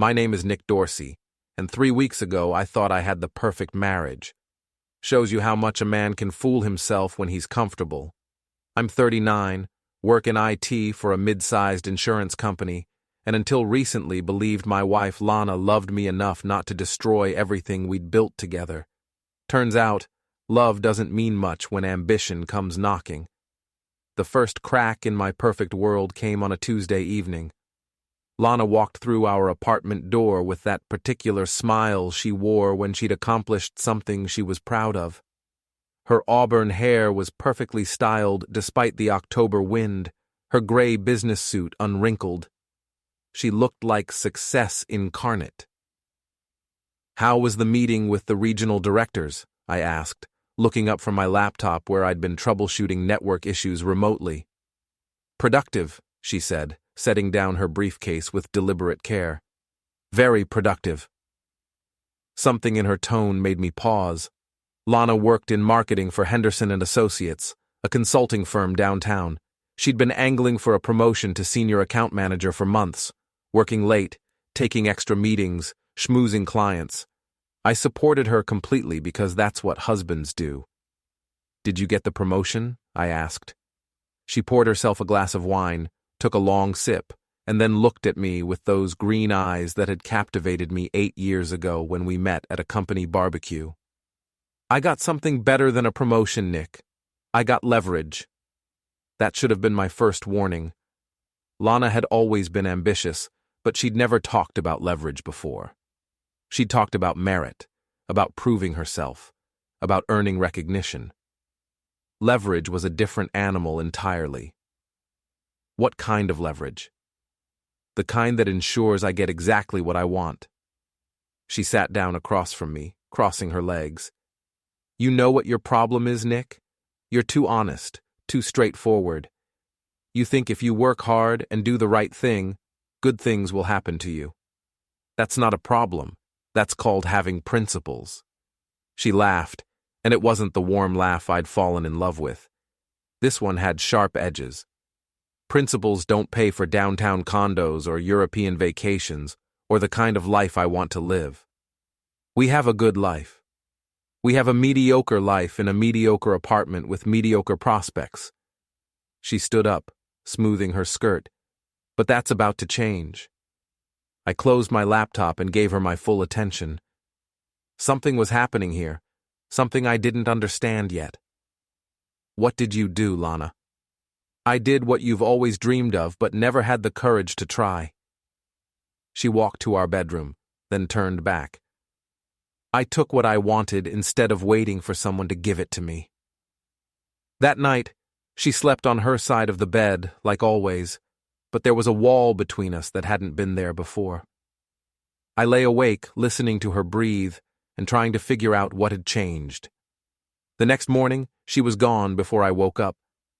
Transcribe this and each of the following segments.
My name is Nick Dorsey, and 3 weeks ago I thought I had the perfect marriage. Shows you how much a man can fool himself when he's comfortable. I'm 39, work in IT for a mid-sized insurance company, and until recently believed my wife Lana loved me enough not to destroy everything we'd built together. Turns out, love doesn't mean much when ambition comes knocking. The first crack in my perfect world came on a Tuesday evening. Lana walked through our apartment door with that particular smile she wore when she'd accomplished something she was proud of. Her auburn hair was perfectly styled despite the October wind, her gray business suit unwrinkled. She looked like success incarnate. "How was the meeting with the regional directors?" I asked, looking up from my laptop where I'd been troubleshooting network issues remotely. "Productive," she said, setting down her briefcase with deliberate care. "Very productive." Something in her tone made me pause. Lana worked in marketing for Henderson & Associates, a consulting firm downtown. She'd been angling for a promotion to senior account manager for months, working late, taking extra meetings, schmoozing clients. I supported her completely because that's what husbands do. "Did you get the promotion?" I asked. She poured herself a glass of wine, took a long sip, and then looked at me with those green eyes that had captivated me 8 years ago when we met at a company barbecue. "I got something better than a promotion, Nick. I got leverage." That should have been my first warning. Lana had always been ambitious, but she'd never talked about leverage before. She'd talked about merit, about proving herself, about earning recognition. Leverage was a different animal entirely. What kind of leverage? The kind that ensures I get exactly what I want. She sat down across from me, crossing her legs. "You know what your problem is, Nick? You're too honest, too straightforward. You think if you work hard and do the right thing, good things will happen to you. That's not a problem. That's called having principles." She laughed, and it wasn't the warm laugh I'd fallen in love with. This one had sharp edges. Principles don't pay for downtown condos or European vacations or the kind of life I want to live. We have a good life. We have a mediocre life in a mediocre apartment with mediocre prospects. She stood up, smoothing her skirt, but that's about to change. I closed my laptop and gave her my full attention. Something was happening here, something I didn't understand yet. "What did you do, Lana?" "I did what you've always dreamed of but never had the courage to try." She walked to our bedroom, then turned back. "I took what I wanted instead of waiting for someone to give it to me." That night, she slept on her side of the bed, like always, but there was a wall between us that hadn't been there before. I lay awake, listening to her breathe and trying to figure out what had changed. The next morning, she was gone before I woke up,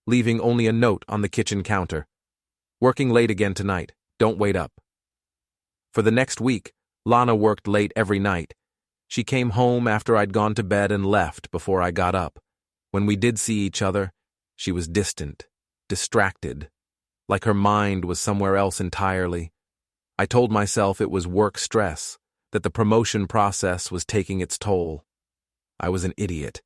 leaving only a note on the kitchen counter. "Working late again tonight. Don't wait up." For the next week, Lana worked late every night. She came home after I'd gone to bed and left before I got up. When we did see each other, she was distant, distracted, like her mind was somewhere else entirely. I told myself it was work stress, that the promotion process was taking its toll. I was an idiot.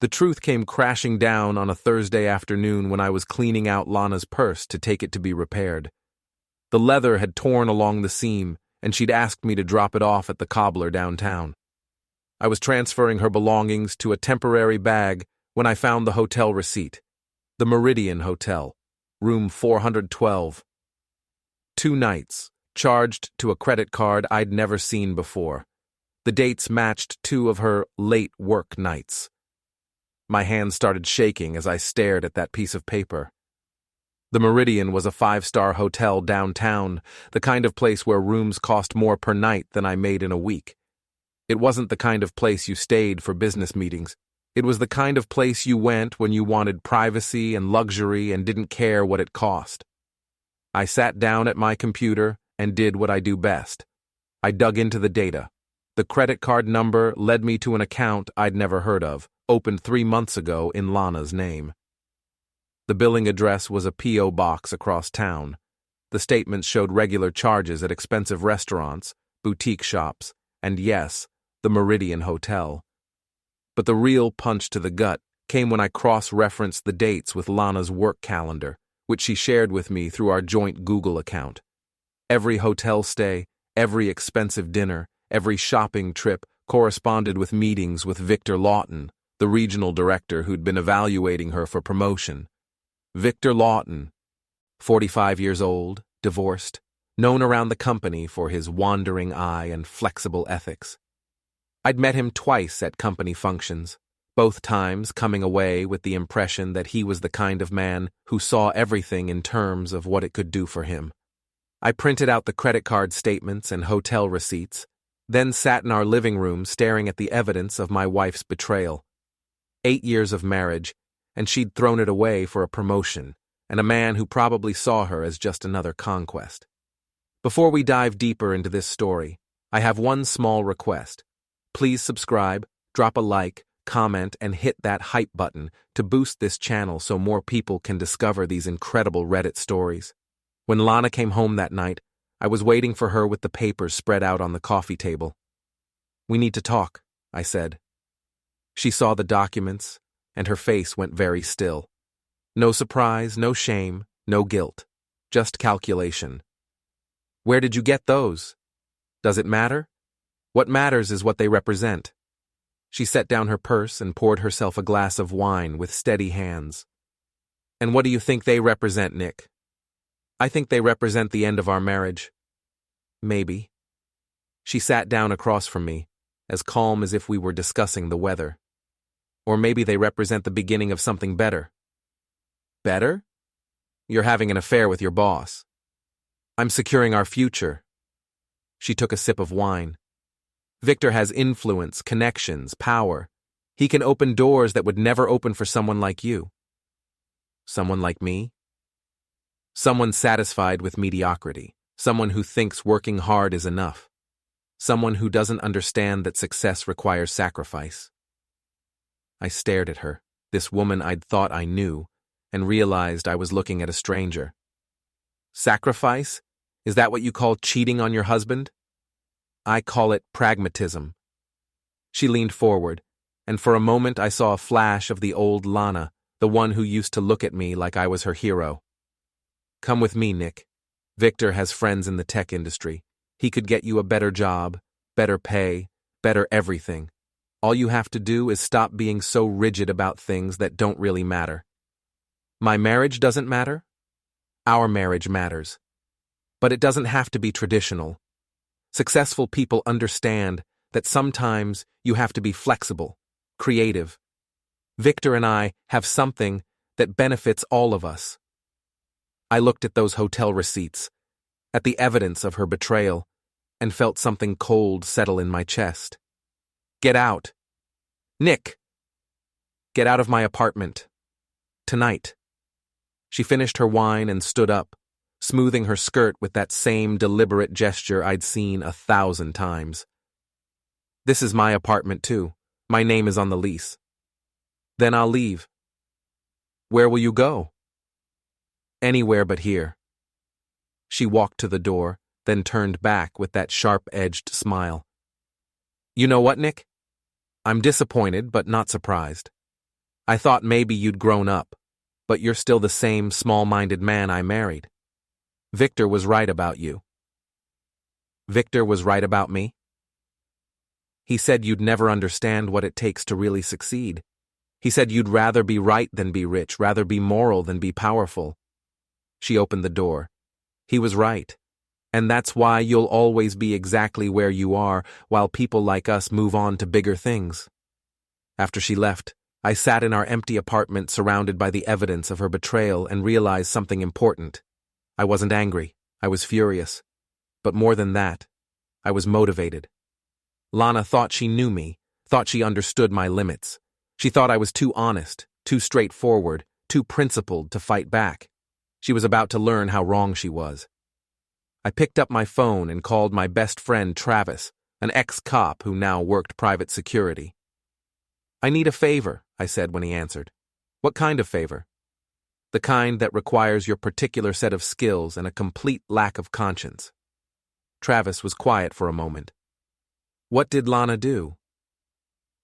The truth came crashing down on a Thursday afternoon when I was cleaning out Lana's purse to take it to be repaired. The leather had torn along the seam, and she'd asked me to drop it off at the cobbler downtown. I was transferring her belongings to a temporary bag when I found the hotel receipt. The Meridian Hotel, room 412. 2 nights, charged to a credit card I'd never seen before. The dates matched 2 of her late work nights. My hands started shaking as I stared at that piece of paper. The Meridian was a 5-star hotel downtown, the kind of place where rooms cost more per night than I made in a week. It wasn't the kind of place you stayed for business meetings. It was the kind of place you went when you wanted privacy and luxury and didn't care what it cost. I sat down at my computer and did what I do best. I dug into the data. The credit card number led me to an account I'd never heard of, opened 3 months ago in Lana's name. The billing address was a P.O. box across town. The statements showed regular charges at expensive restaurants, boutique shops, and yes, the Meridian Hotel. But the real punch to the gut came when I cross-referenced the dates with Lana's work calendar, which she shared with me through our joint Google account. Every hotel stay, every expensive dinner, every shopping trip corresponded with meetings with Victor Lawton, the regional director who'd been evaluating her for promotion. Victor Lawton, 45 years old, divorced, known around the company for his wandering eye and flexible ethics. I'd met him twice at company functions, both times coming away with the impression that he was the kind of man who saw everything in terms of what it could do for him. I printed out the credit card statements and hotel receipts, then sat in our living room staring at the evidence of my wife's betrayal. 8 years of marriage, and she'd thrown it away for a promotion, and a man who probably saw her as just another conquest. Before we dive deeper into this story, I have one small request. Please subscribe, drop a like, comment, and hit that hype button to boost this channel so more people can discover these incredible Reddit stories. When Lana came home that night, I was waiting for her with the papers spread out on the coffee table. "We need to talk," I said. She saw the documents, and her face went very still. No surprise, no shame, no guilt, just calculation. "Where did you get those? Does it matter? What matters is what they represent." She set down her purse and poured herself a glass of wine with steady hands. "And what do you think they represent, Nick?" "I think they represent the end of our marriage." "Maybe." She sat down across from me, as calm as if we were discussing the weather. "Or maybe they represent the beginning of something better." "Better?" "You're having an affair with your boss." "I'm securing our future." She took a sip of wine. "Victor has influence, connections, power. He can open doors that would never open for someone like you." "Someone like me?" "Someone satisfied with mediocrity. Someone who thinks working hard is enough. Someone who doesn't understand that success requires sacrifice." I stared at her, this woman I'd thought I knew, and realized I was looking at a stranger. "Sacrifice? Is that what you call cheating on your husband?" "I call it pragmatism." She leaned forward, and for a moment I saw a flash of the old Lana, the one who used to look at me like I was her hero. "Come with me, Nick. Victor has friends in the tech industry. He could get you a better job, better pay, better everything. All you have to do is stop being so rigid about things that don't really matter." "My marriage doesn't matter?" "Our marriage matters. But it doesn't have to be traditional. Successful people understand that sometimes you have to be flexible, creative. Victor and I have something that benefits all of us." I looked at those hotel receipts, at the evidence of her betrayal, and felt something cold settle in my chest. "Get out. Nick! Get out of my apartment. Tonight." She finished her wine and stood up, smoothing her skirt with that same deliberate gesture I'd seen 1,000 times. "This is my apartment, too. My name is on the lease." "Then I'll leave." "Where will you go?" "Anywhere but here." She walked to the door, then turned back with that sharp-edged smile. "You know what, Nick? I'm disappointed, but not surprised. I thought maybe you'd grown up, but you're still the same small-minded man I married. Victor was right about you." "Victor was right about me?" "He said you'd never understand what it takes to really succeed. He said you'd rather be right than be rich, rather be moral than be powerful." She opened the door. "He was right. And that's why you'll always be exactly where you are while people like us move on to bigger things." After she left, I sat in our empty apartment surrounded by the evidence of her betrayal and realized something important. I wasn't angry. I was furious. But more than that, I was motivated. Lana thought she knew me, thought she understood my limits. She thought I was too honest, too straightforward, too principled to fight back. She was about to learn how wrong she was. I picked up my phone and called my best friend Travis, an ex-cop who now worked private security. "I need a favor," I said when he answered. "What kind of favor?" The kind that requires your particular set of skills and a complete lack of conscience. Travis was quiet for a moment. What did Lana do?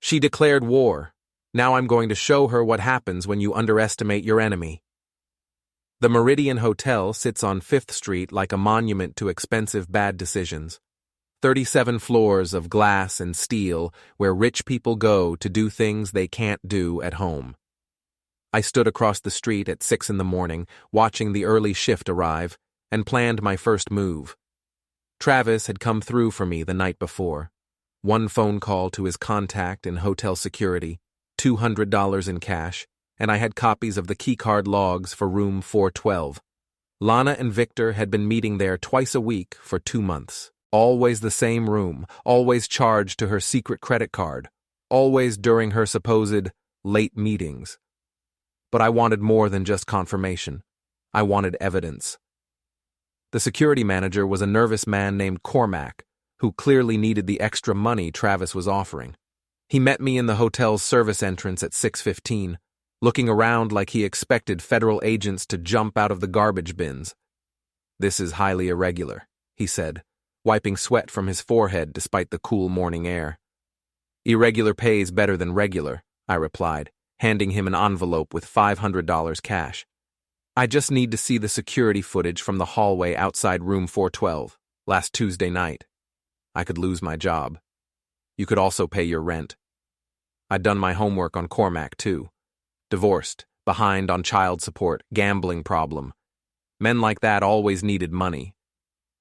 She declared war. Now I'm going to show her what happens when you underestimate your enemy. The Meridian Hotel sits on 5th Street like a monument to expensive bad decisions. 37 floors of glass and steel where rich people go to do things they can't do at home. I stood across the street at 6 in the morning, watching the early shift arrive, and planned my first move. Travis had come through for me the night before. One phone call to his contact in hotel security, $200 in cash, and I had copies of the keycard logs for room 412. Lana and Victor had been meeting there twice a week for 2 months. Always the same room, always charged to her secret credit card, always during her supposed late meetings. But I wanted more than just confirmation. I wanted evidence. The security manager was a nervous man named Cormac, who clearly needed the extra money Travis was offering. He met me in the hotel's service entrance at 6:15, looking around like he expected federal agents to jump out of the garbage bins. "This is highly irregular," he said, wiping sweat from his forehead despite the cool morning air. "Irregular pays better than regular," I replied, handing him an envelope with $500 cash. "I just need to see the security footage from the hallway outside room 412, last Tuesday night. I could lose my job. You could also pay your rent." I'd done my homework on Cormac, too. Divorced, behind on child support, gambling problem. Men like that always needed money.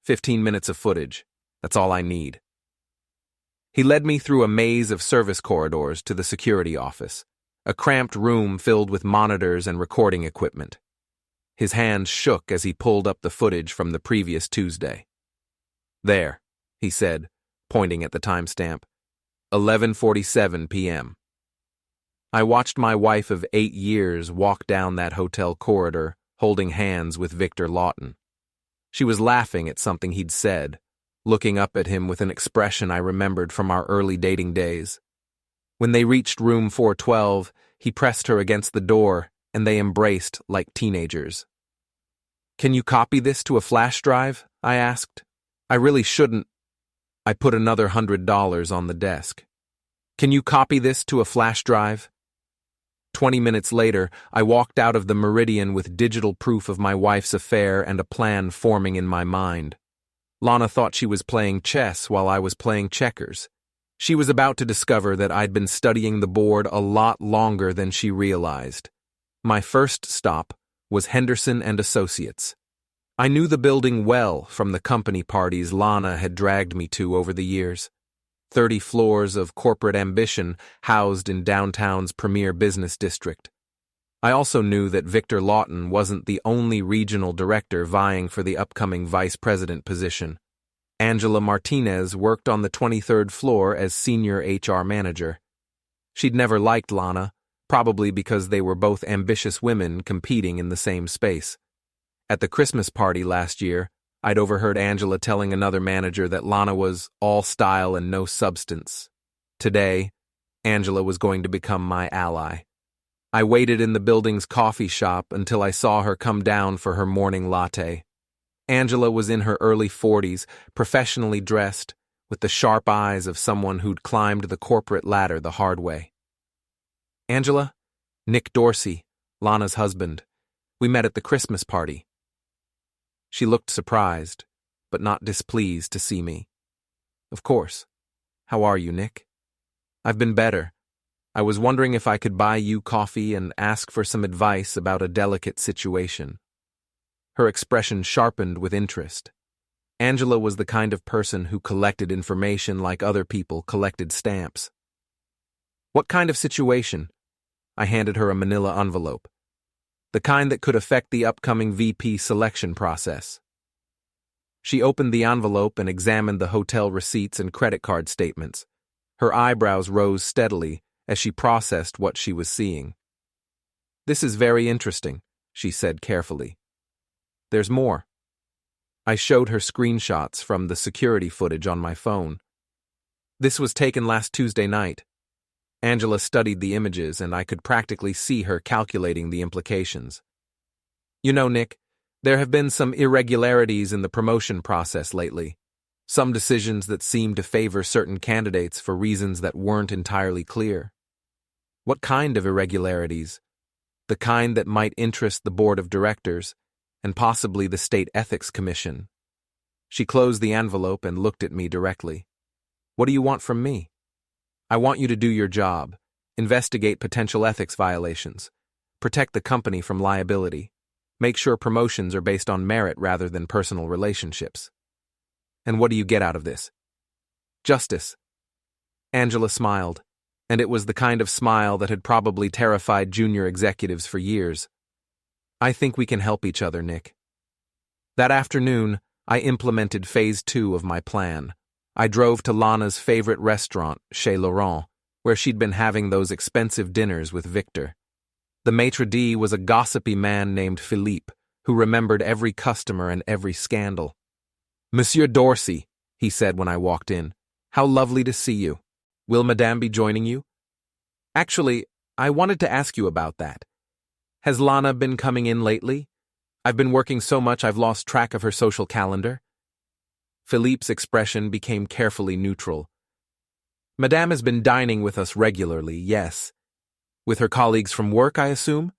15 minutes of footage. That's all I need. He led me through a maze of service corridors to the security office, a cramped room filled with monitors and recording equipment. His hands shook as he pulled up the footage from the previous Tuesday. "There," he said, pointing at the timestamp, 11:47 p.m. I watched my wife of 8 years walk down that hotel corridor, holding hands with Victor Lawton. She was laughing at something he'd said, looking up at him with an expression I remembered from our early dating days. When they reached room 412, he pressed her against the door, and they embraced like teenagers. "Can you copy this to a flash drive?" I asked. "I really shouldn't." I put another $100 on the desk. "Can you copy this to a flash drive?" 20 minutes later, I walked out of the Meridian with digital proof of my wife's affair and a plan forming in my mind. Lana thought she was playing chess while I was playing checkers. She was about to discover that I'd been studying the board a lot longer than she realized. My first stop was Henderson and Associates. I knew the building well from the company parties Lana had dragged me to over the years. 30 floors of corporate ambition housed in downtown's premier business district. I also knew that Victor Lawton wasn't the only regional director vying for the upcoming vice president position. Angela Martinez worked on the 23rd floor as senior HR manager. She'd never liked Lana, probably because they were both ambitious women competing in the same space. At the Christmas party last year, I'd overheard Angela telling another manager that Lana was all style and no substance. Today, Angela was going to become my ally. I waited in the building's coffee shop until I saw her come down for her morning latte. Angela was in her early 40s, professionally dressed, with the sharp eyes of someone who'd climbed the corporate ladder the hard way. "Angela, Nick Dorsey, Lana's husband. We met at the Christmas party." She looked surprised, but not displeased to see me. "Of course. How are you, Nick?" "I've been better. I was wondering if I could buy you coffee and ask for some advice about a delicate situation." Her expression sharpened with interest. Angela was the kind of person who collected information like other people collected stamps. "What kind of situation?" I handed her a manila envelope. "The kind that could affect the upcoming VP selection process." She opened the envelope and examined the hotel receipts and credit card statements. Her eyebrows rose steadily as she processed what she was seeing. "This is very interesting," she said carefully. "There's more." I showed her screenshots from the security footage on my phone. "This was taken last Tuesday night." Angela studied the images, and I could practically see her calculating the implications. You know, Nick, there have been some irregularities in the promotion process lately. Some decisions that seem to favor certain candidates for reasons that weren't entirely clear. What kind of irregularities? The kind that might interest the board of directors and possibly the State Ethics Commission. She closed the envelope and looked at me directly. What do you want from me? I want you to do your job, investigate potential ethics violations, protect the company from liability, make sure promotions are based on merit rather than personal relationships. And what do you get out of this? Justice. Angela smiled, and it was the kind of smile that had probably terrified junior executives for years. I think we can help each other, Nick. That afternoon, I implemented phase 2 of my plan. I drove to Lana's favorite restaurant, Chez Laurent, where she'd been having those expensive dinners with Victor. The maitre d' was a gossipy man named Philippe, who remembered every customer and every scandal. Monsieur Dorsey, he said when I walked in, how lovely to see you. Will Madame be joining you? Actually, I wanted to ask you about that. Has Lana been coming in lately? I've been working so much I've lost track of her social calendar. Philippe's expression became carefully neutral. Madame has been dining with us regularly, yes. With her colleagues from work, I assume?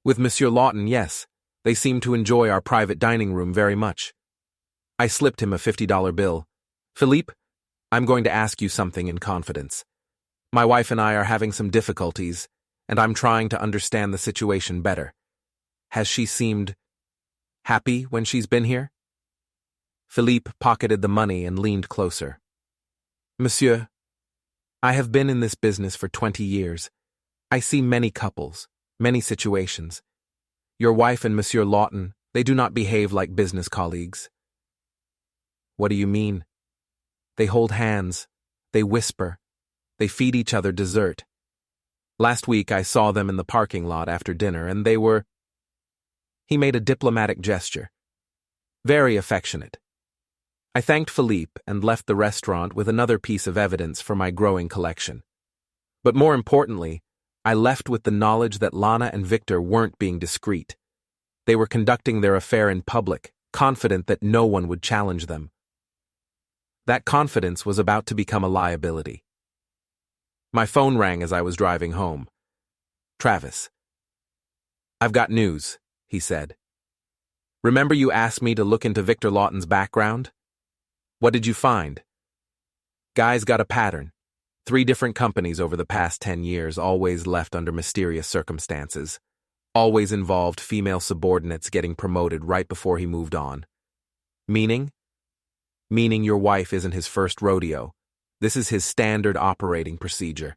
With Monsieur Lawton, yes. They seem to enjoy our private dining room very much. I slipped him a $50 bill. Philippe, I'm going to ask you something in confidence. My wife and I are having some difficulties, and I'm trying to understand the situation better. Has she seemed happy when she's been here? Philippe pocketed the money and leaned closer. Monsieur, I have been in this business for 20 years. I see many couples, many situations. Your wife and Monsieur Lawton, they do not behave like business colleagues. What do you mean? They hold hands, they whisper, they feed each other dessert. Last week I saw them in the parking lot after dinner, and they were... He made a diplomatic gesture. Very affectionate. I thanked Philippe and left the restaurant with another piece of evidence for my growing collection. But more importantly, I left with the knowledge that Lana and Victor weren't being discreet. They were conducting their affair in public, confident that no one would challenge them. That confidence was about to become a liability. My phone rang as I was driving home. Travis. I've got news, he said. Remember you asked me to look into Victor Lawton's background? What did you find? Guy's got a pattern. 3 different companies over the past 10 years, always left under mysterious circumstances. Always involved female subordinates getting promoted right before he moved on. Meaning? Meaning your wife isn't his first rodeo. This is his standard operating procedure.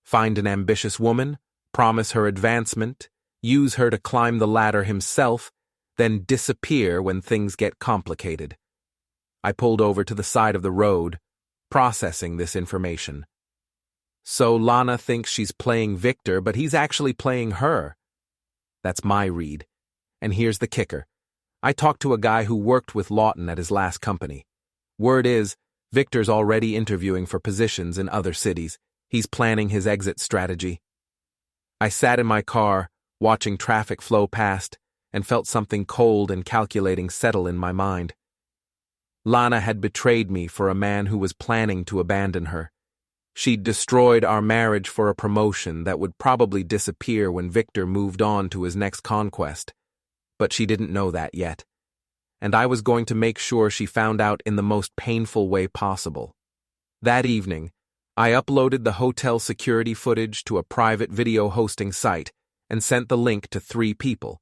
Find an ambitious woman, promise her advancement, use her to climb the ladder himself, then disappear when things get complicated. I pulled over to the side of the road, processing this information. So Lana thinks she's playing Victor, but he's actually playing her. That's my read. And here's the kicker. I talked to a guy who worked with Lawton at his last company. Word is, Victor's already interviewing for positions in other cities. He's planning his exit strategy. I sat in my car, watching traffic flow past, and felt something cold and calculating settle in my mind. Lana had betrayed me for a man who was planning to abandon her. She'd destroyed our marriage for a promotion that would probably disappear when Victor moved on to his next conquest. But she didn't know that yet. And I was going to make sure she found out in the most painful way possible. That evening, I uploaded the hotel security footage to a private video hosting site and sent the link to 3 people: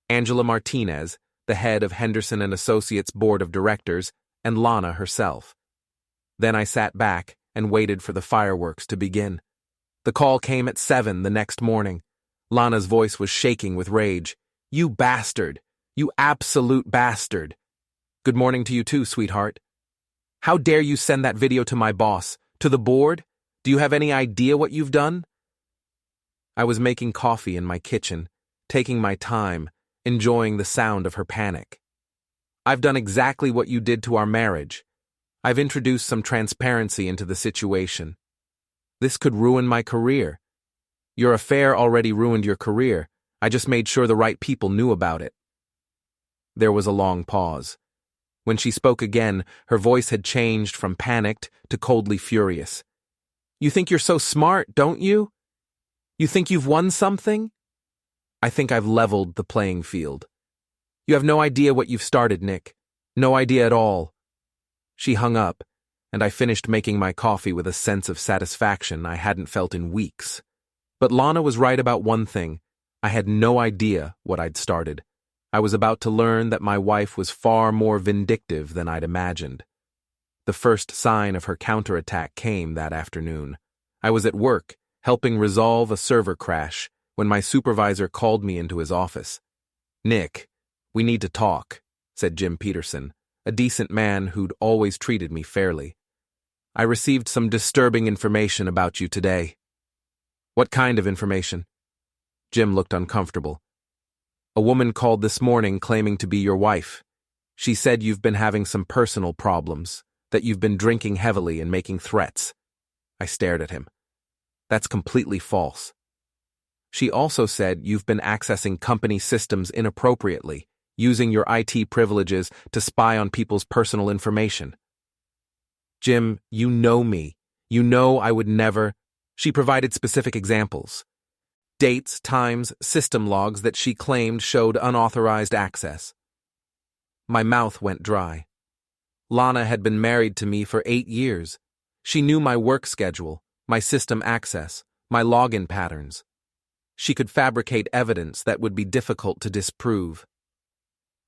Angela Martinez, the head of Henderson & Associates Board of Directors, and Lana herself. Then I sat back and waited for the fireworks to begin. The call came at 7 the next morning. Lana's voice was shaking with rage. You bastard! You absolute bastard! Good morning to you too, sweetheart. How dare you send that video to my boss, to the board? Do you have any idea what you've done? I was making coffee in my kitchen, taking my time, enjoying the sound of her panic. I've done exactly what you did to our marriage. I've introduced some transparency into the situation. This could ruin my career. Your affair already ruined your career. I just made sure the right people knew about it. There was a long pause. When she spoke again, her voice had changed from panicked to coldly furious. "You think you're so smart, don't you? You think you've won something? I think I've leveled the playing field. You have no idea what you've started, Nick. No idea at all." She hung up, and I finished making my coffee with a sense of satisfaction I hadn't felt in weeks. But Lana was right about one thing. I had no idea what I'd started. I was about to learn that my wife was far more vindictive than I'd imagined. The first sign of her counterattack came that afternoon. I was at work, helping resolve a server crash, when my supervisor called me into his office. "Nick, we need to talk," said Jim Peterson, a decent man who'd always treated me fairly. "I received some disturbing information about you today." "What kind of information?" Jim looked uncomfortable. "A woman called this morning claiming to be your wife. She said you've been having some personal problems, that you've been drinking heavily and making threats." I stared at him. "That's completely false." "She also said you've been accessing company systems inappropriately, using your IT privileges to spy on people's personal information." "Jim, you know me. You know I would never—" She provided specific examples. Dates, times, system logs that she claimed showed unauthorized access. My mouth went dry. Lana had been married to me for 8 years. She knew my work schedule, my system access, my login patterns. She could fabricate evidence that would be difficult to disprove.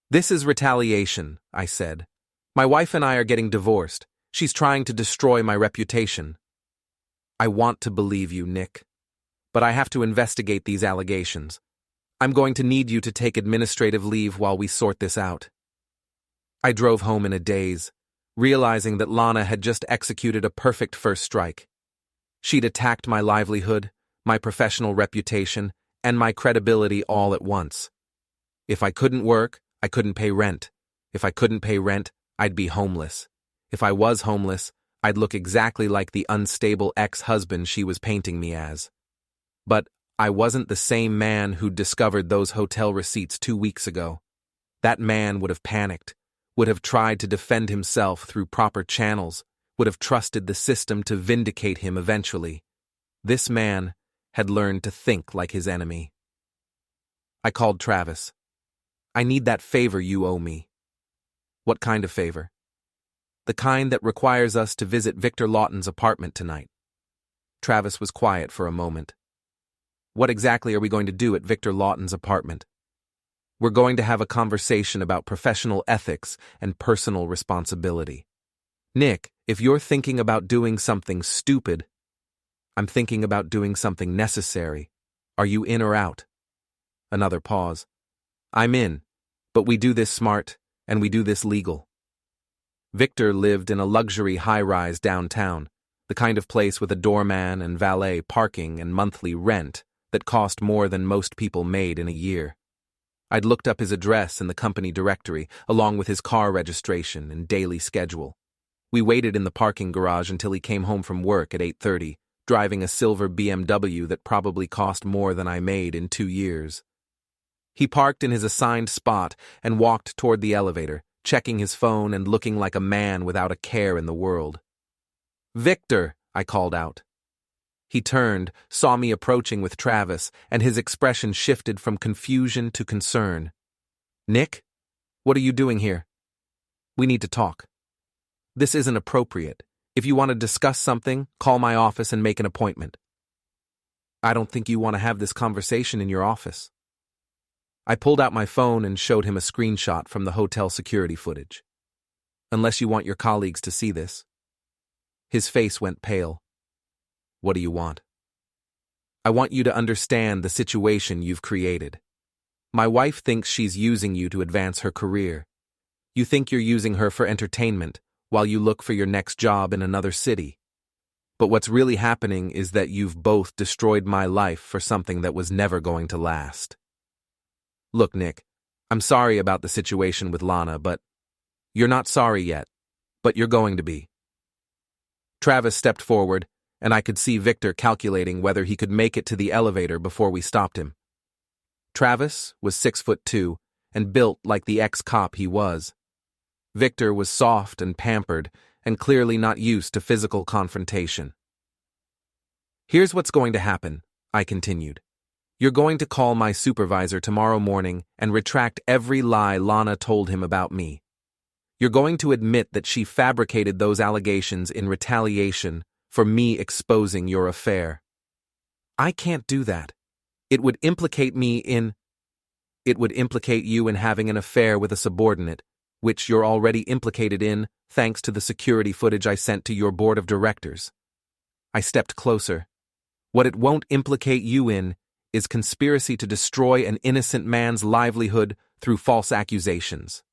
"This is retaliation," I said. "My wife and I are getting divorced. She's trying to destroy my reputation." "I want to believe you, Nick. But I have to investigate these allegations. I'm going to need you to take administrative leave while we sort this out." I drove home in a daze, realizing that Lana had just executed a perfect first strike. She'd attacked my livelihood, my professional reputation, and my credibility all at once. If I couldn't work, I couldn't pay rent. If I couldn't pay rent, I'd be homeless. If I was homeless, I'd look exactly like the unstable ex-husband she was painting me as. But I wasn't the same man who'd discovered those hotel receipts 2 weeks ago. That man would have panicked, would have tried to defend himself through proper channels, would have trusted the system to vindicate him eventually. This man had learned to think like his enemy. I called Travis. "I need that favor you owe me." "What kind of favor?" "The kind that requires us to visit Victor Lawton's apartment tonight." Travis was quiet for a moment. "What exactly are we going to do at Victor Lawton's apartment?" "We're going to have a conversation about professional ethics and personal responsibility." "Nick, if you're thinking about doing something stupid—" "I'm thinking about doing something necessary. Are you in or out?" Another pause. "I'm in, but we do this smart, and we do this legal." Victor lived in a luxury high-rise downtown, the kind of place with a doorman and valet parking and monthly rent that cost more than most people made in a year. I'd looked up his address in the company directory, along with his car registration and daily schedule. We waited in the parking garage until he came home from work at 8:30, driving a silver BMW that probably cost more than I made in 2 years. He parked in his assigned spot and walked toward the elevator, checking his phone and looking like a man without a care in the world. "Victor," I called out. He turned, saw me approaching with Travis, and his expression shifted from confusion to concern. "Nick, what are you doing here?" "We need to talk." "This isn't appropriate. If you want to discuss something, call my office and make an appointment." "I don't think you want to have this conversation in your office." I pulled out my phone and showed him a screenshot from the hotel security footage. "Unless you want your colleagues to see this." His face went pale. "What do you want?" "I want you to understand the situation you've created. My wife thinks she's using you to advance her career. You think you're using her for entertainment while you look for your next job in another city. But what's really happening is that you've both destroyed my life for something that was never going to last." "Look, Nick, I'm sorry about the situation with Lana, but you're not sorry yet, but you're going to be." Travis stepped forward, and I could see Victor calculating whether he could make it to the elevator before we stopped him. Travis was 6'2" and built like the ex-cop he was. Victor was soft and pampered, and clearly not used to physical confrontation. "Here's what's going to happen," I continued. "You're going to call my supervisor tomorrow morning and retract every lie Lana told him about me. You're going to admit that she fabricated those allegations in retaliation for me exposing your affair." "I can't do that. It would implicate you in having an affair with a subordinate, which you're already implicated in thanks to the security footage I sent to your board of directors." I stepped closer. "What it won't implicate you in is conspiracy to destroy an innocent man's livelihood through false accusations."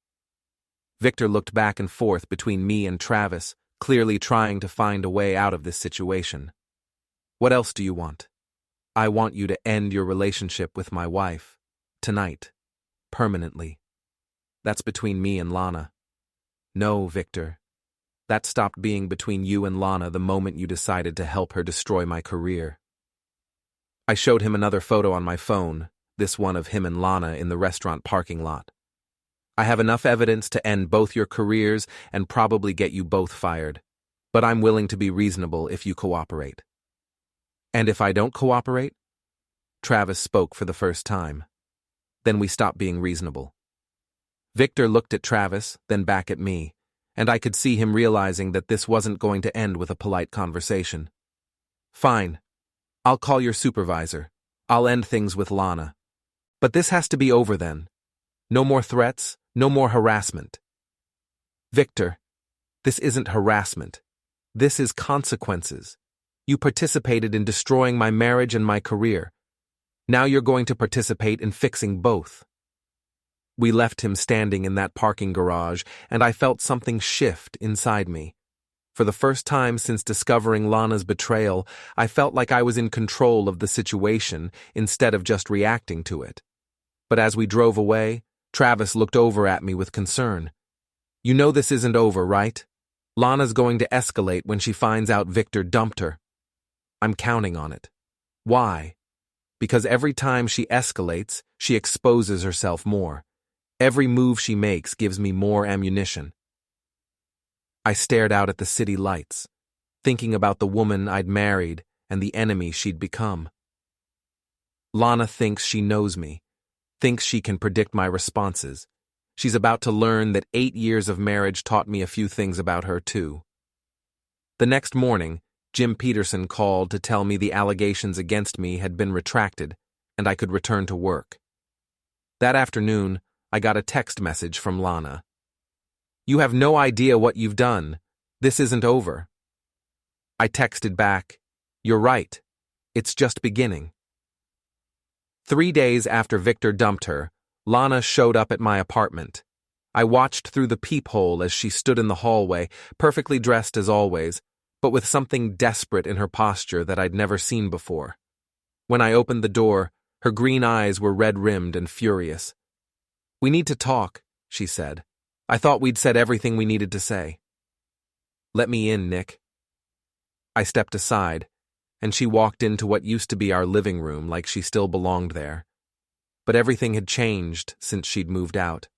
Victor looked back and forth between me and Travis, clearly trying to find a way out of this situation. "What else do you want?" "I want you to end your relationship with my wife. Tonight. Permanently. That's between me and Lana." "No, Victor. That stopped being between you and Lana the moment you decided to help her destroy my career." I showed him another photo on my phone, this one of him and Lana in the restaurant parking lot. "I have enough evidence to end both your careers and probably get you both fired, but I'm willing to be reasonable if you cooperate." "And if I don't cooperate?" Travis spoke for the first time. "Then we stop being reasonable." Victor looked at Travis, then back at me, and I could see him realizing that this wasn't going to end with a polite conversation. "Fine. I'll call your supervisor. I'll end things with Lana. But this has to be over then. No more threats, no more harassment." "Victor, this isn't harassment. This is consequences. You participated in destroying my marriage and my career. Now you're going to participate in fixing both." We left him standing in that parking garage, and I felt something shift inside me. For the first time since discovering Lana's betrayal, I felt like I was in control of the situation instead of just reacting to it. But as we drove away, Travis looked over at me with concern. "You know this isn't over, right? Lana's going to escalate when she finds out Victor dumped her." "I'm counting on it." "Why?" "Because every time she escalates, she exposes herself more. Every move she makes gives me more ammunition." I stared out at the city lights, thinking about the woman I'd married and the enemy she'd become. Lana thinks she knows me, thinks she can predict my responses. She's about to learn that 8 years of marriage taught me a few things about her, too. The next morning, Jim Peterson called to tell me the allegations against me had been retracted and I could return to work. That afternoon, I got a text message from Lana. "You have no idea what you've done. This isn't over." I texted back, "You're right. It's just beginning." 3 days after Victor dumped her, Lana showed up at my apartment. I watched through the peephole as she stood in the hallway, perfectly dressed as always, but with something desperate in her posture that I'd never seen before. When I opened the door, her green eyes were red-rimmed and furious. "We need to talk," she said. "I thought we'd said everything we needed to say." "Let me in, Nick." I stepped aside, and she walked into what used to be our living room like she still belonged there. But everything had changed since she'd moved out.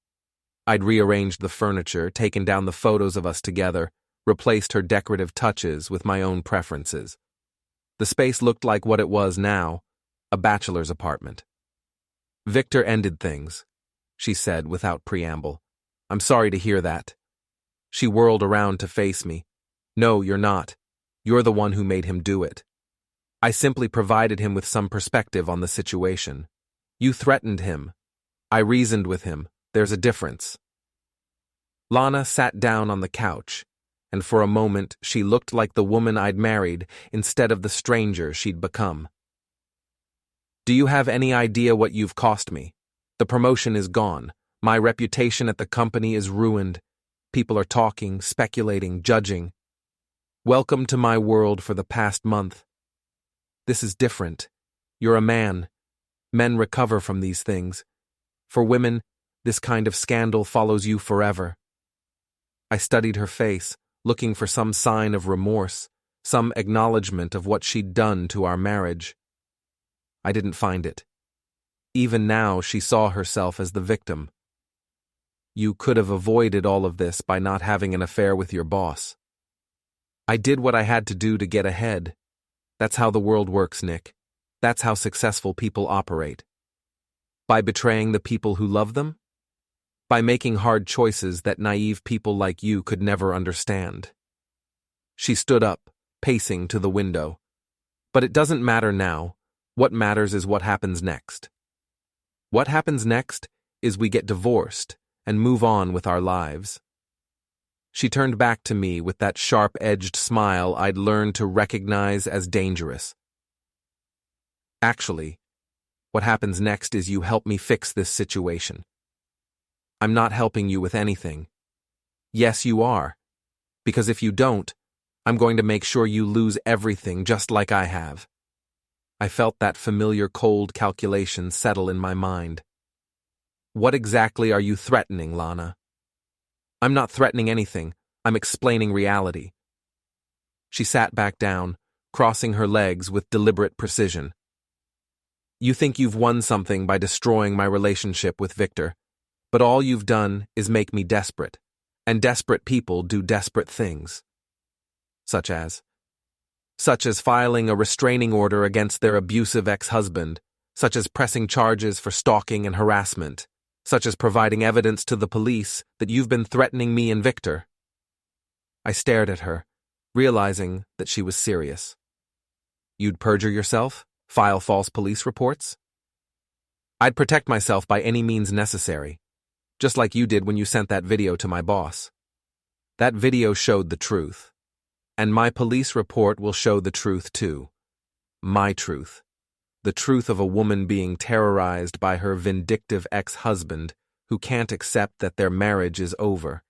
I'd rearranged the furniture, taken down the photos of us together, replaced her decorative touches with my own preferences. The space looked like what it was now, a bachelor's apartment. "Victor ended things," she said without preamble. "I'm sorry to hear that." She whirled around to face me. "No, you're not. You're the one who made him do it. I simply provided him with some perspective on the situation. You threatened him. I reasoned with him. There's a difference." Lana sat down on the couch, and for a moment she looked like the woman I'd married instead of the stranger she'd become. "Do you have any idea what you've cost me? The promotion is gone. My reputation at the company is ruined. People are talking, speculating, judging. Welcome to my world for the past month. This is different. You're a man. Men recover from these things. For women, this kind of scandal follows you forever." I studied her face, looking for some sign of remorse, some acknowledgement of what she'd done to our marriage. I didn't find it. Even now, she saw herself as the victim, You could have avoided all of this by not having an affair with your boss. I did what I had to do to get ahead. That's how the world works, Nick. That's how successful people operate. By betraying the people who love them? By making hard choices that naive people like you could never understand. She stood up, pacing to the window. But it doesn't matter now. What matters is what happens next. What happens next is we get divorced and move on with our lives. She turned back to me with that sharp-edged smile I'd learned to recognize as dangerous. Actually, what happens next is you help me fix this situation. I'm not helping you with anything. Yes, you are. Because if you don't, I'm going to make sure you lose everything just like I have. I felt that familiar cold calculation settle in my mind. What exactly are you threatening, Lana? I'm not threatening anything. I'm explaining reality. She sat back down, crossing her legs with deliberate precision. You think you've won something by destroying my relationship with Victor, but all you've done is make me desperate, and desperate people do desperate things. Such as filing a restraining order against their abusive ex-husband, such as pressing charges for stalking and harassment, such as providing evidence to the police that you've been threatening me and Victor. I stared at her, realizing that she was serious. You'd perjure yourself? File false police reports? I'd protect myself by any means necessary, just like you did when you sent that video to my boss. That video showed the truth. And my police report will show the truth too. My truth. The truth of a woman being terrorized by her vindictive ex-husband who can't accept that their marriage is over.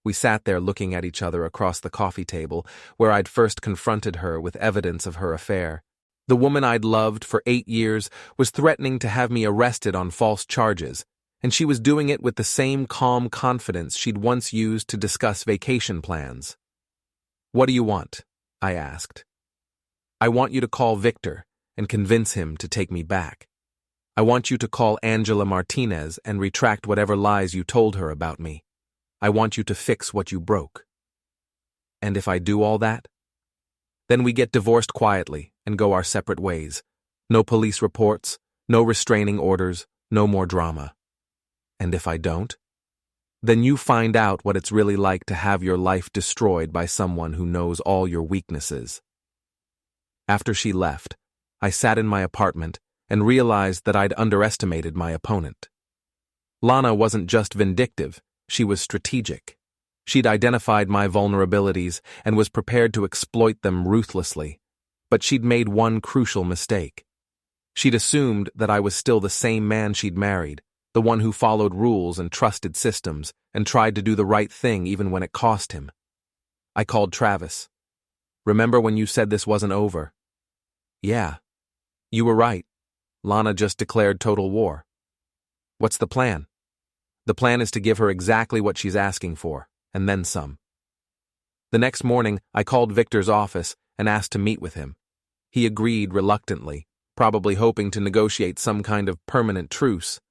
We sat there looking at each other across the coffee table where I'd first confronted her with evidence of her affair. The woman I'd loved for 8 years was threatening to have me arrested on false charges, and she was doing it with the same calm confidence she'd once used to discuss vacation plans. What do you want? I asked. I want you to call Victor and convince him to take me back. I want you to call Angela Martinez and retract whatever lies you told her about me. I want you to fix what you broke. And if I do all that, then we get divorced quietly and go our separate ways. No police reports, no restraining orders, no more drama. And if I don't, then you find out what it's really like to have your life destroyed by someone who knows all your weaknesses. After she left, I sat in my apartment and realized that I'd underestimated my opponent. Lana wasn't just vindictive, she was strategic. She'd identified my vulnerabilities and was prepared to exploit them ruthlessly. But she'd made one crucial mistake. She'd assumed that I was still the same man she'd married, the one who followed rules and trusted systems and tried to do the right thing even when it cost him. I called Travis. Remember when you said this wasn't over? Yeah. You were right. Lana just declared total war. What's the plan? The plan is to give her exactly what she's asking for, and then some. The next morning, I called Victor's office and asked to meet with him. He agreed reluctantly, probably hoping to negotiate some kind of permanent truce.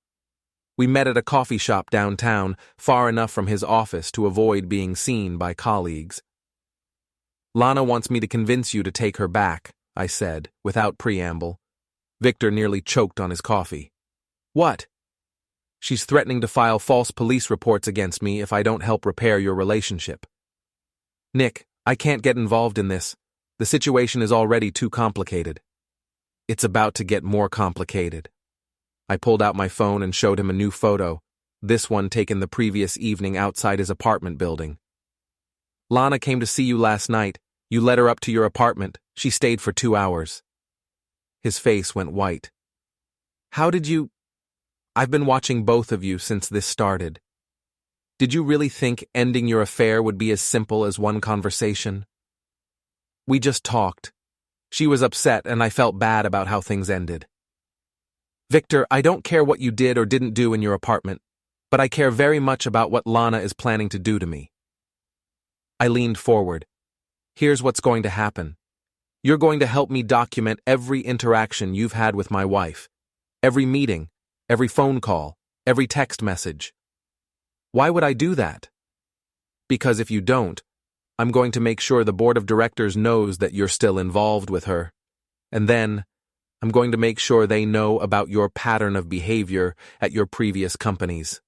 We met at a coffee shop downtown, far enough from his office to avoid being seen by colleagues. Lana wants me to convince you to take her back, I said, without preamble. Victor nearly choked on his coffee. What? She's threatening to file false police reports against me if I don't help repair your relationship. Nick, I can't get involved in this. The situation is already too complicated. It's about to get more complicated. I pulled out my phone and showed him a new photo, this one taken the previous evening outside his apartment building. Lana came to see you last night. You let her up to your apartment. She stayed for 2 hours. His face went white. How did you... I've been watching both of you since this started. Did you really think ending your affair would be as simple as one conversation? We just talked. She was upset and I felt bad about how things ended. Victor, I don't care what you did or didn't do in your apartment, but I care very much about what Lana is planning to do to me. I leaned forward. Here's what's going to happen. You're going to help me document every interaction you've had with my wife, every meeting, every phone call, every text message. Why would I do that? Because if you don't, I'm going to make sure the board of directors knows that you're still involved with her. And then, I'm going to make sure they know about your pattern of behavior at your previous companies.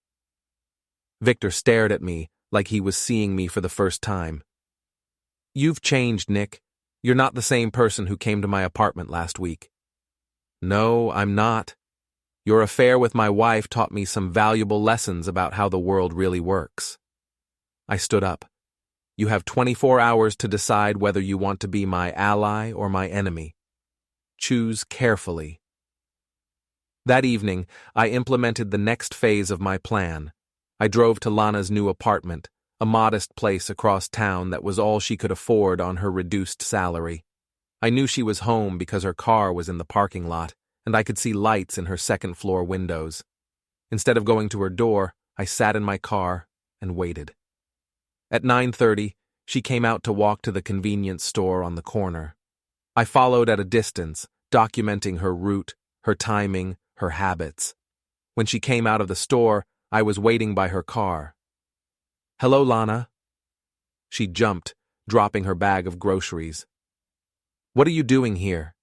Victor stared at me like he was seeing me for the first time. You've changed, Nick. You're not the same person who came to my apartment last week. No, I'm not. Your affair with my wife taught me some valuable lessons about how the world really works. I stood up. You have 24 hours to decide whether you want to be my ally or my enemy. Choose carefully. That evening, I implemented the next phase of my plan. I drove to Lana's new apartment, a modest place across town that was all she could afford on her reduced salary. I knew she was home because her car was in the parking lot, and I could see lights in her second-floor windows. Instead of going to her door, I sat in my car and waited. At 9:30, she came out to walk to the convenience store on the corner. I followed at a distance, documenting her route, her timing, her habits. When she came out of the store, I was waiting by her car. "Hello, Lana." She jumped, dropping her bag of groceries. "What are you doing here?"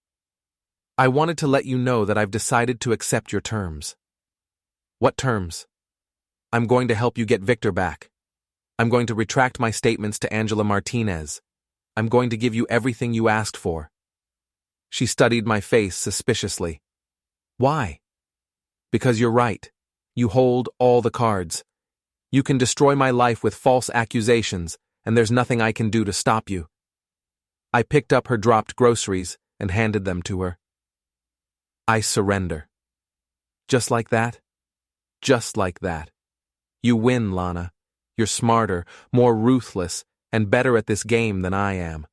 "I wanted to let you know that I've decided to accept your terms." "What terms?" "I'm going to help you get Victor back. I'm going to retract my statements to Angela Martinez. I'm going to give you everything you asked for." She studied my face suspiciously. "Why?" "Because you're right. You hold all the cards. You can destroy my life with false accusations, and there's nothing I can do to stop you." I picked up her dropped groceries and handed them to her. "I surrender." Just like that? Just like that. You win, Lana. You're smarter, more ruthless, and better at this game than I am.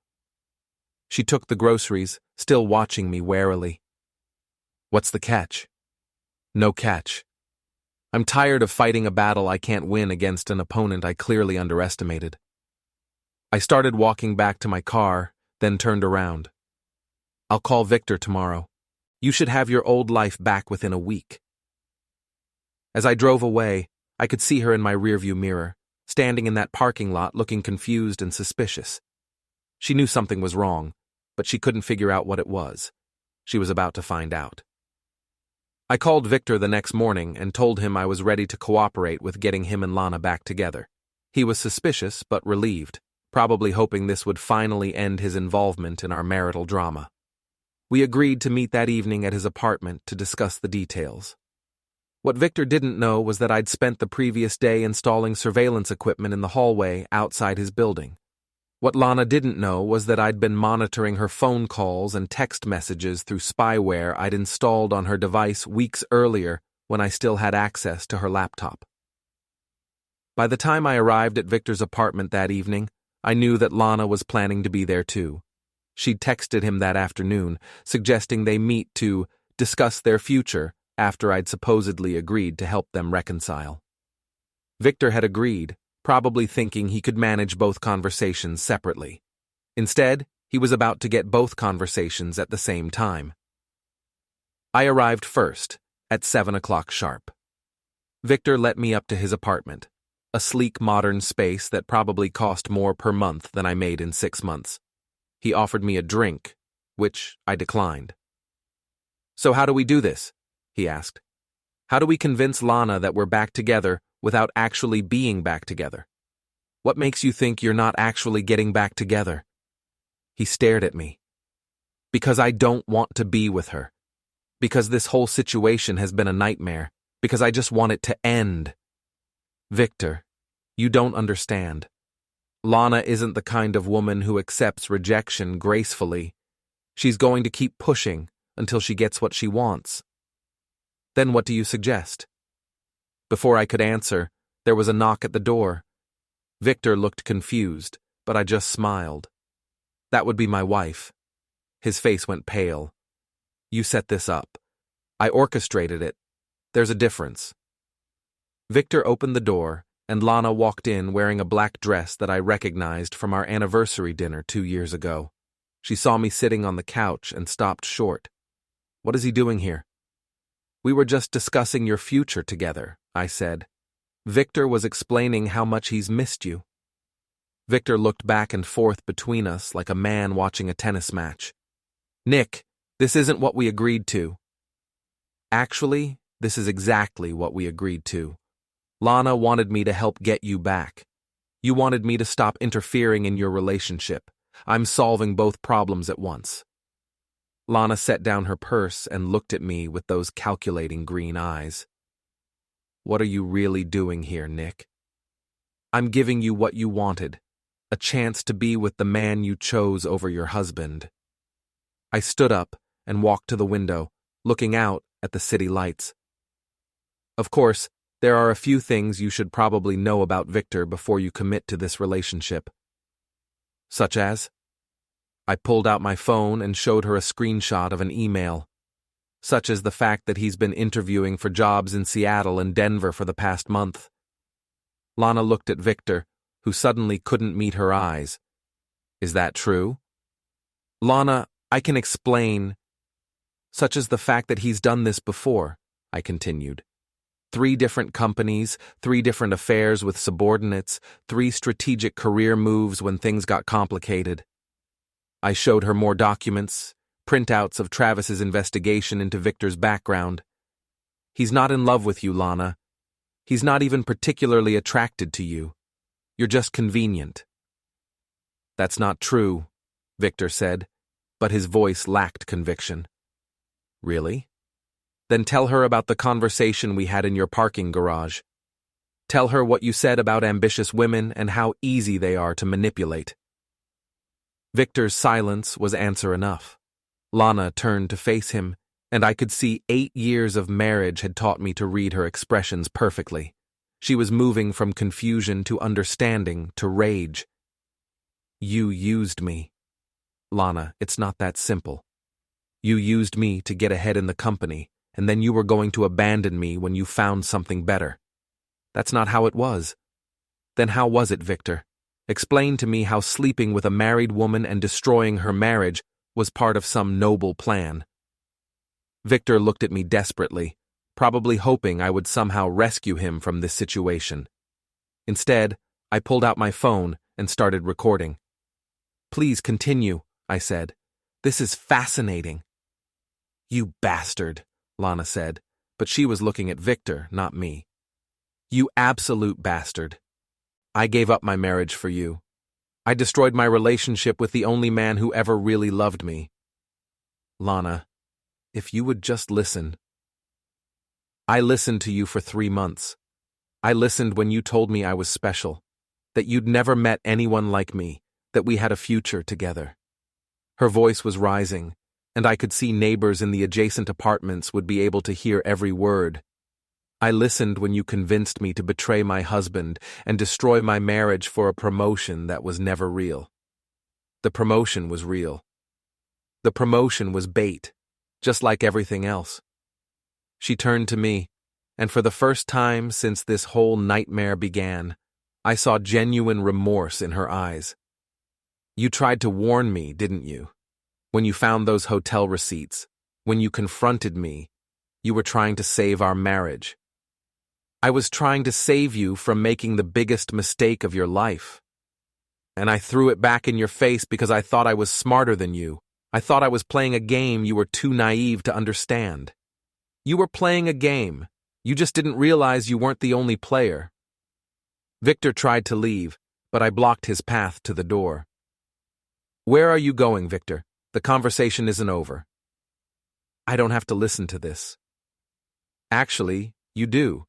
She took the groceries, still watching me warily. "What's the catch?" "No catch. I'm tired of fighting a battle I can't win against an opponent I clearly underestimated." I started walking back to my car, then turned around. "I'll call Victor tomorrow. You should have your old life back within a week." As I drove away, I could see her in my rearview mirror, standing in that parking lot looking confused and suspicious. She knew something was wrong, but she couldn't figure out what it was. She was about to find out. I called Victor the next morning and told him I was ready to cooperate with getting him and Lana back together. He was suspicious but relieved, probably hoping this would finally end his involvement in our marital drama. We agreed to meet that evening at his apartment to discuss the details. What Victor didn't know was that I'd spent the previous day installing surveillance equipment in the hallway outside his building. What Lana didn't know was that I'd been monitoring her phone calls and text messages through spyware I'd installed on her device weeks earlier when I still had access to her laptop. By the time I arrived at Victor's apartment that evening, I knew that Lana was planning to be there too. She'd texted him that afternoon, suggesting they meet to discuss their future after I'd supposedly agreed to help them reconcile. Victor had agreed, probably thinking he could manage both conversations separately. Instead, he was about to get both conversations at the same time. I arrived first, at 7 o'clock sharp. Victor let me up to his apartment, a sleek modern space that probably cost more per month than I made in 6 months. He offered me a drink, which I declined. "So how do we do this?" he asked. "How do we convince Lana that we're back together without actually being back together? What makes you think you're not actually getting back together?" He stared at me. "Because I don't want to be with her. Because this whole situation has been a nightmare. Because I just want it to end." "Victor, you don't understand. Lana isn't the kind of woman who accepts rejection gracefully. She's going to keep pushing until she gets what she wants." "Then what do you suggest?" Before I could answer, there was a knock at the door. Victor looked confused, but I just smiled. "That would be my wife." His face went pale. "You set this up. I orchestrated it. There's a difference." Victor opened the door, and Lana walked in wearing a black dress that I recognized from our anniversary dinner 2 years ago. She saw me sitting on the couch and stopped short. "What is he doing here?" "We were just discussing your future together," I said. Victor was explaining how much he's missed you. Victor looked back and forth between us like a man watching a tennis match. Nick, this isn't what we agreed to. Actually, this is exactly what we agreed to. Lana wanted me to help get you back. You wanted me to stop interfering in your relationship. I'm solving both problems at once. Lana set down her purse and looked at me with those calculating green eyes. What are you really doing here, Nick? I'm giving you what you wanted, a chance to be with the man you chose over your husband. I stood up and walked to the window, looking out at the city lights. Of course, there are a few things you should probably know about Victor before you commit to this relationship. Such as? I pulled out my phone and showed her a screenshot of an email. Such as the fact that he's been interviewing for jobs in Seattle and Denver for the past month. Lana looked at Victor, who suddenly couldn't meet her eyes. Is that true? Lana, I can explain. Such as the fact that he's done this before, I continued. 3 different companies, 3 different affairs with subordinates, 3 strategic career moves when things got complicated. I showed her more documents, printouts of Travis's investigation into Victor's background. He's not in love with you, Lana. He's not even particularly attracted to you. You're just convenient. That's not true, Victor said, but his voice lacked conviction. Really? Then tell her about the conversation we had in your parking garage. Tell her what you said about ambitious women and how easy they are to manipulate. Victor's silence was answer enough. Lana turned to face him, and I could see 8 years of marriage had taught me to read her expressions perfectly. She was moving from confusion to understanding to rage. You used me. Lana, it's not that simple. You used me to get ahead in the company, and then you were going to abandon me when you found something better. That's not how it was. Then how was it, Victor? Explain to me how sleeping with a married woman and destroying her marriage was part of some noble plan. Victor looked at me desperately, probably hoping I would somehow rescue him from this situation. Instead, I pulled out my phone and started recording. Please continue, I said. This is fascinating. You bastard, Lana said, but she was looking at Victor, not me. You absolute bastard. I gave up my marriage for you. I destroyed my relationship with the only man who ever really loved me. Lana, if you would just listen. I listened to you for 3 months. I listened when you told me I was special, that you'd never met anyone like me, that we had a future together. Her voice was rising, and I could see neighbors in the adjacent apartments would be able to hear every word. I listened when you convinced me to betray my husband and destroy my marriage for a promotion that was never real. The promotion was real. The promotion was bait, just like everything else. She turned to me, and for the first time since this whole nightmare began, I saw genuine remorse in her eyes. You tried to warn me, didn't you? When you found those hotel receipts, when you confronted me, you were trying to save our marriage. I was trying to save you from making the biggest mistake of your life. And I threw it back in your face because I thought I was smarter than you. I thought I was playing a game you were too naive to understand. You were playing a game. You just didn't realize you weren't the only player. Victor tried to leave, but I blocked his path to the door. Where are you going, Victor? The conversation isn't over. I don't have to listen to this. Actually, you do.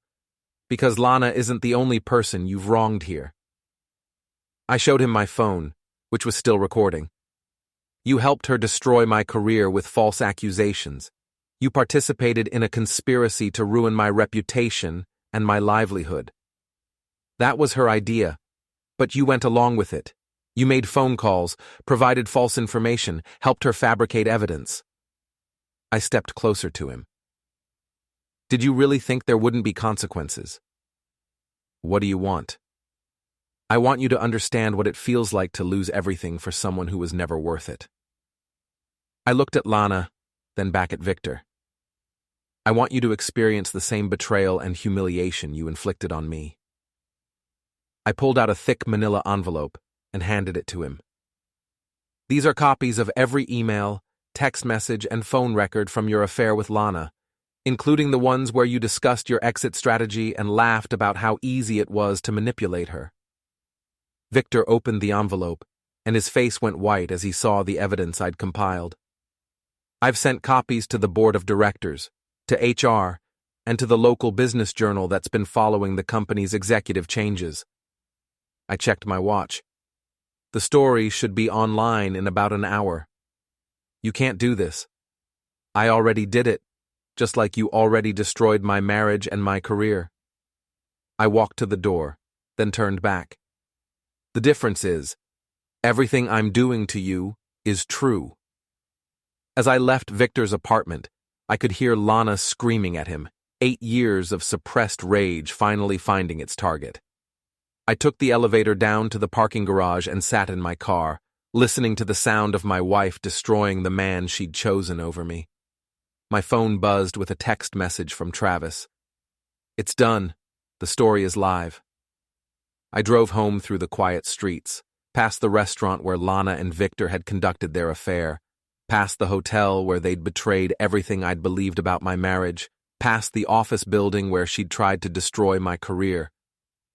Because Lana isn't the only person you've wronged here. I showed him my phone, which was still recording. You helped her destroy my career with false accusations. You participated in a conspiracy to ruin my reputation and my livelihood. That was her idea, but you went along with it. You made phone calls, provided false information, helped her fabricate evidence. I stepped closer to him. Did you really think there wouldn't be consequences? What do you want? I want you to understand what it feels like to lose everything for someone who was never worth it. I looked at Lana, then back at Victor. I want you to experience the same betrayal and humiliation you inflicted on me. I pulled out a thick manila envelope and handed it to him. These are copies of every email, text message, and phone record from your affair with Lana, including the ones where you discussed your exit strategy and laughed about how easy it was to manipulate her. Victor opened the envelope, and his face went white as he saw the evidence I'd compiled. I've sent copies to the board of directors, to HR, and to the local business journal that's been following the company's executive changes. I checked my watch. The story should be online in about an hour. You can't do this. I already did it, just like you already destroyed my marriage and my career. I walked to the door, then turned back. The difference is, everything I'm doing to you is true. As I left Victor's apartment, I could hear Lana screaming at him, 8 years of suppressed rage finally finding its target. I took the elevator down to the parking garage and sat in my car, listening to the sound of my wife destroying the man she'd chosen over me. My phone buzzed with a text message from Travis. It's done. The story is live. I drove home through the quiet streets, past the restaurant where Lana and Victor had conducted their affair, past the hotel where they'd betrayed everything I'd believed about my marriage, past the office building where she'd tried to destroy my career.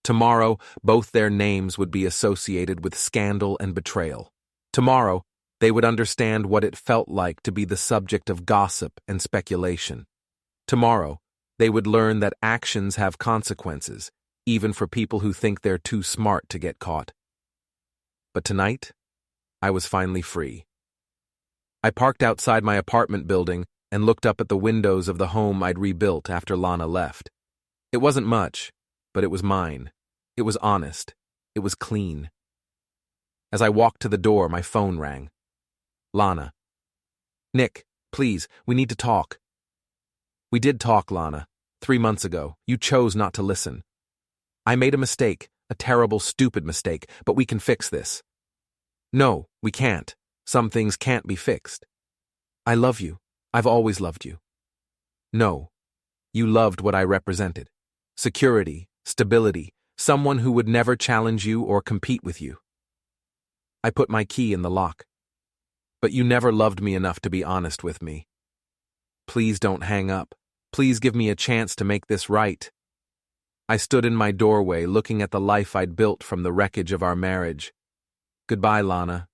Tomorrow, both their names would be associated with scandal and betrayal. Tomorrow, they would understand what it felt like to be the subject of gossip and speculation. Tomorrow, they would learn that actions have consequences, even for people who think they're too smart to get caught. But tonight, I was finally free. I parked outside my apartment building and looked up at the windows of the home I'd rebuilt after Lana left. It wasn't much, but it was mine. It was honest. It was clean. As I walked to the door, my phone rang. Lana. Nick, please, we need to talk. We did talk, Lana. 3 months ago. You chose not to listen. I made a mistake, a terrible, stupid mistake, but we can fix this. No, we can't. Some things can't be fixed. I love you. I've always loved you. No, you loved what I represented. Security, stability, someone who would never challenge you or compete with you. I put my key in the lock. But you never loved me enough to be honest with me. Please don't hang up. Please give me a chance to make this right. I stood in my doorway looking at the life I'd built from the wreckage of our marriage. Goodbye, Lana.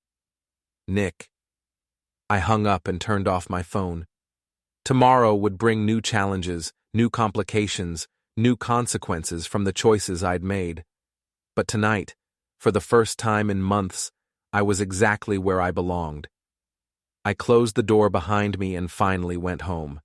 Nick. I hung up and turned off my phone. Tomorrow would bring new challenges, new complications, new consequences from the choices I'd made. But tonight, for the first time in months, I was exactly where I belonged. I closed the door behind me and finally went home.